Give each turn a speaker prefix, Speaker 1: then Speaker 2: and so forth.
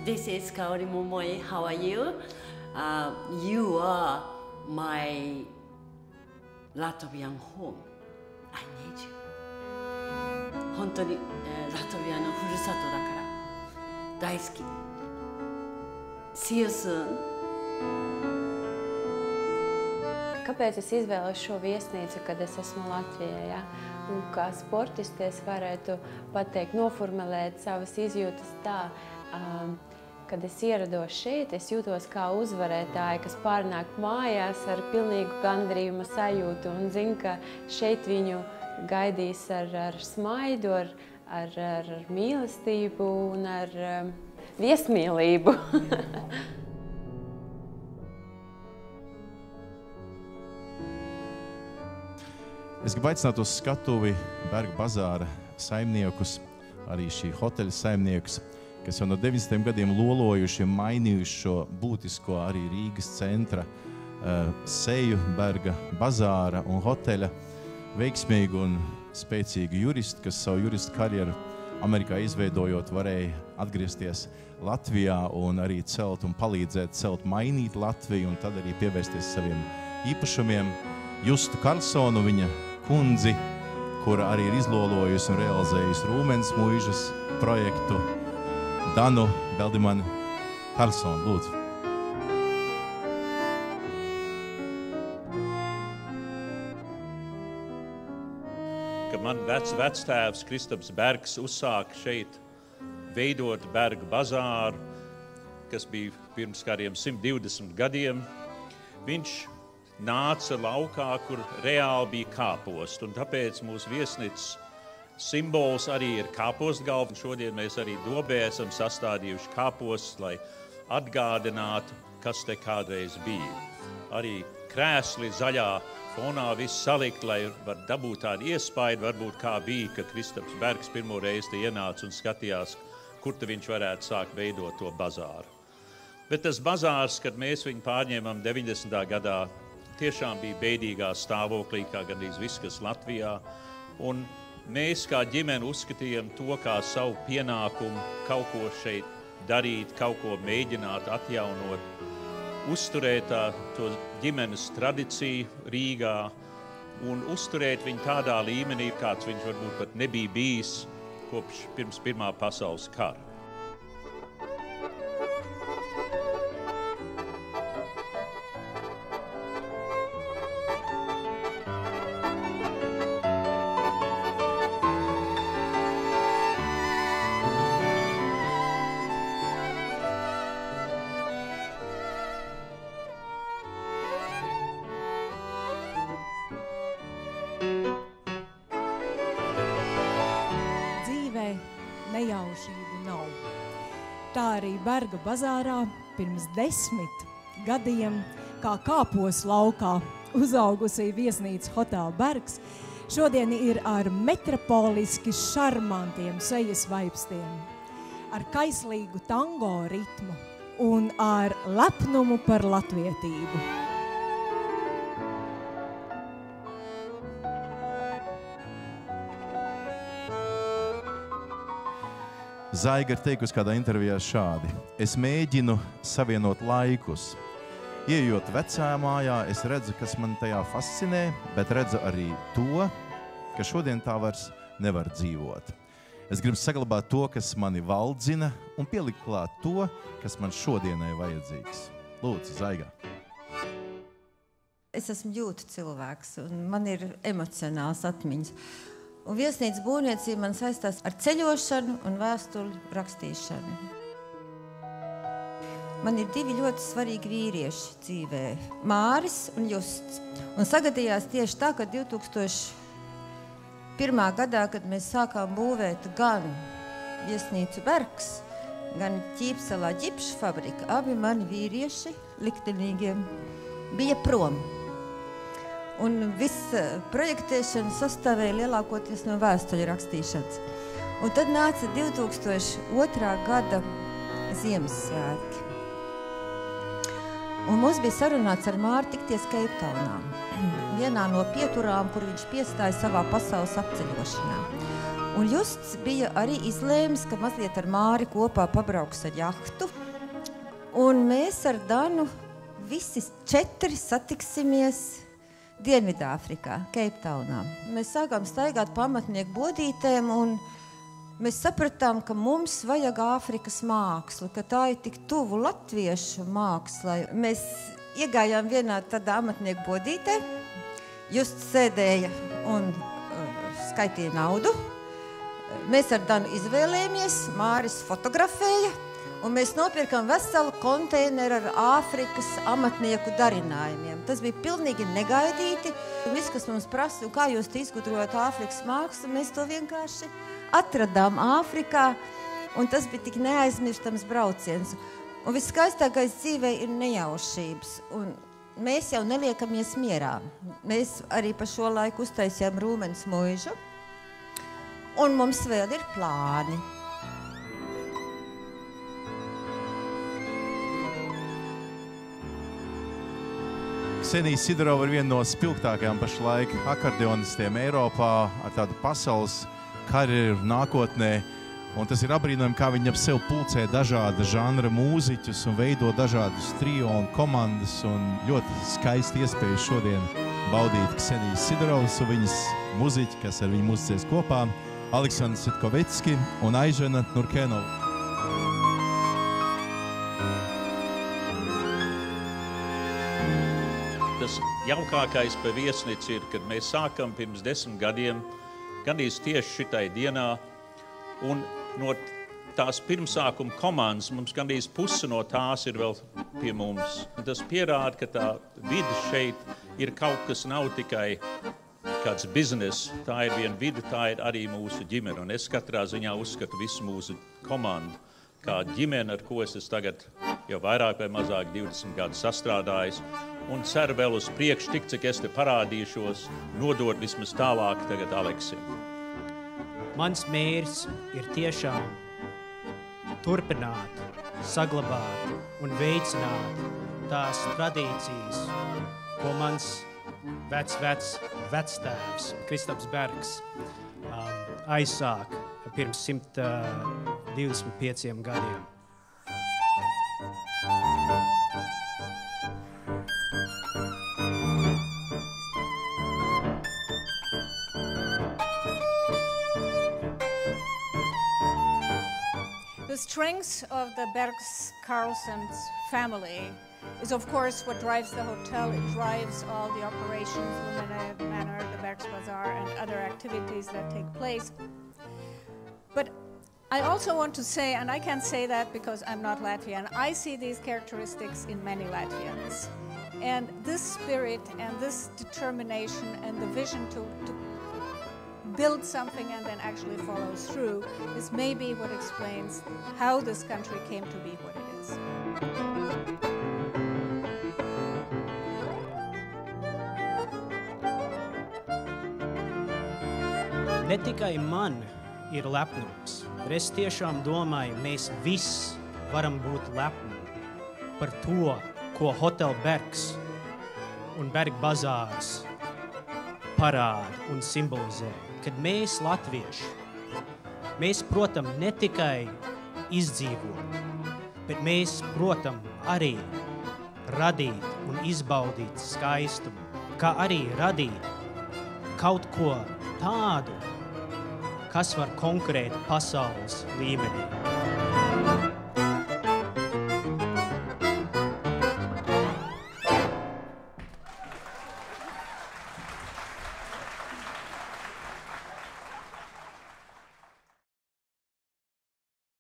Speaker 1: This is Kaori Momoi. How are you? You are my Latvian home. I need you. 本当に、ラトビアのふるさとだから大好き。See you soon.
Speaker 2: Kāpēc es izvēlos šo viesnīcu, kad es esmu Latvijā? Ja? Un kā sportiste es varētu pateikt, noformulēt savas izjūtas tā, kad es ierados šeit, es jūtos kā uzvarētāja, kas pārnāk mājās ar pilnīgu gandarījuma sajūtu un zinu, ka šeit viņu gaidīs ar smaidu, ar mīlestību un ar viesmīlību.
Speaker 3: Es gribu aicināt uz skatuvi Berga bazāra saimniekus, arī šī hoteļa saimniekus, kas jau no 90. gadiem lolojuši, mainījuši šo būtisko arī Rīgas centra seju Berga bazāra un hoteļa, veiksmīgu un spēcīgu juristu, kas savu juristu karjeru Amerikā izveidojot varēja atgriezties Latvijā un arī celt un palīdzēt celt, mainīt Latviju un tad arī pievērsties saviem īpašumiem. Justu Karlsonu, viņa kundzi, kura arī ir izlolojusi un realizējusi Rūmens mūžas projektu, Danu Beldimani Karlsonu, lūdzu.
Speaker 4: Kad man vectēvs Kristaps Bergs uzsāka šeit veidot Berga bazāru, kas bija pirms kādiem 120 gadiem, viņš nāca laukā, kur reāli bija kāpost, un tāpēc mūsu viesnīcas simbols arī ir kāpostgalva. Šodien mēs arī Dobē esam sastādījuši kāpostus, lai atgādinātu, kas te kādreiz bija. Arī krēsli zaļā fonā viss salikt, lai var dabūt tādu iespaidu, varbūt kā bija, ka Kristaps Bergs pirmo reizi te ienāca un skatījās, kur te viņš varētu sākt veidot to bazāru. Bet tas bazārs, kad mēs viņu pārņēmām 90. gadā, tiešām bija beidīgā stāvoklī, kā gandrīz viss, kas Latvijā. Un mēs kā ģimene uzskatījām to kā savu pienākumu kaut ko šeit darīt, kaut ko mēģināt atjaunot, uzturēt to ģimenes tradiciju Rīgā un uzturēt viņu tādā līmenī, kāds viņš varbūt pat nebija bijis kopš pirms Pirmā pasaules kara.
Speaker 5: Nejaušību nav. Tā arī Berga bazārā pirms 10 gadiem, kā kāpos laukā uzaugusi viesnīca Hotel Bergs, šodien ir ar metropoliski šarmantiem sejas vaipstiem, ar kaislīgu tango ritmu un ar lepnumu par latvietību.
Speaker 3: Zaiga ir teikusi kādā intervijā šādi: es mēģinu savienot laikus. Ieejot vecā mājā, es redzu, kas man tajā fascinē, bet redzu arī to, ka šodien tā vairs nevar dzīvot. Es gribu saglabāt to, kas mani valdzina, un pielikt klāt to, kas man šodienai vajadzīgs. Lūdzu, Zaigā.
Speaker 6: Es esmu jūtu cilvēks, un man ir emocionāls atmiņas. Un viesnīcas būvniecība man saistās ar ceļošanu un vēstuļu rakstīšanu. Man ir 2 ļoti svarīgi vīrieši dzīvē – Māris un Justs. Un sagadījās tieši tā, ka 2001. gadā, kad mēs sākām būvēt gan viesnīcu Bergs, gan Ķīpselā ģipšu fabrika, abi mani vīrieši liktenīgiem bija prom. Un viss projektēšana sastāvēja lielākoties no vēstuļu rakstīšanas. Un tad nāca 2002. gada Ziemassvētki. Un mums bija sarunāts ar Māri tikties Keiptaunā, vienā no pieturām, kur viņš piestāja savā pasaules apceļošanā. Un Justs bija arī izlēmis, ka mazliet ar Māri kopā pabrauks ar jahtu. Un mēs ar Danu visi 4 satiksimies Dienvidāfrikā, Keiptaunā. Mēs sākām staigāt pa amatnieku bodītēm un mēs sapratām, ka mums vajag Āfrikas mākslu, ka tā ir tik tuvu latviešu mākslai. Mēs iegājām vienā tādā amatnieku bodītē, Justs sēdēja un skaitīja naudu. Mēs ar Danu izvēlējāmies, Māris fotografēja, un mēs nopirkām veselu konteineru ar Āfrikas amatnieku darinājumiem. Tas bija pilnīgi negaidīti. Viss, kas mums prasa, kā jūs izgudrojat Āfrikas mākslu, mēs to vienkārši atradām Āfrikā, un tas bija tik neaizmirstams brauciens. Un viskaistākais dzīvē ir nejaušības, un mēs jau neliekamies mierā. Mēs arī pa šo laiku uztaisījām Rūmens muižu, un mums vēl ir plāni.
Speaker 3: Ksenija Sidorova ir viena no spilgtākajām pašlaik akordeonistiem Eiropā ar tādu pasaules karjeru nākotnē. Un tas ir apbrīnojami, kā viņi ap sev pulcē dažāda žanra mūziķus un veido dažādus trio un komandas. Un ļoti skaisti iespēju šodien baudīt Ksenijas Sidorovas un viņas muziķi, kas ar viņu muzicēs kopā, Aleksandrs Sitkovecki un Aižena Nurkenova.
Speaker 4: Tas jaukākais pa viesnici ir, kad mēs sākam pirms 10 gadiem, gandrīz tieši šitai dienā, un no tās pirmsākuma komandas mums gandrīz puse no tās ir vēl pie mums. Un tas pierāda, ka tā vide šeit ir kaut kas nav tikai kāds biznes, tā ir viena vide, tā ir arī mūsu ģimene. Un es katrā ziņā uzskatu visu mūsu komandu kā ģimene, ar ko es tagad jau vairāk vai mazāk 20 gadus sastrādājis. Un ceru vēl uz priekšu, tik cik es te parādīšos, nodot vismaz tālāk tagad Aleksim.
Speaker 7: Mans mērķis ir tiešām turpināt, saglabāt un veicināt tās tradīcijas, ko mans vectēvs Kristaps Bergs aizsāk pirms 125 gadiem.
Speaker 8: The strength of the Bergs Carlsons family is, of course, what drives the hotel. It drives all the operations, Women Manor, the Bergs Bazaar, and other activities that take place. But I also want to say, and I can't say that because I'm not Latvian, I see these characteristics in many Latvians. And this spirit and this determination and the vision to build something and then actually follow through is maybe what explains how this country came to be what it is.
Speaker 7: Ne tikai man ir lepnums, bet es tiešām domāju, mēs visi varam būt lepni par to, ko Hotel Bergs un Berga bazārs parāda un simbolizē. Kad mēs, latvieši, mēs, protam, ne tikai izdzīvot, bet mēs, protam, arī radīt un izbaudīt skaistumu, kā arī radīt kaut ko tādu, kas var konkurēt pasaules līmenī.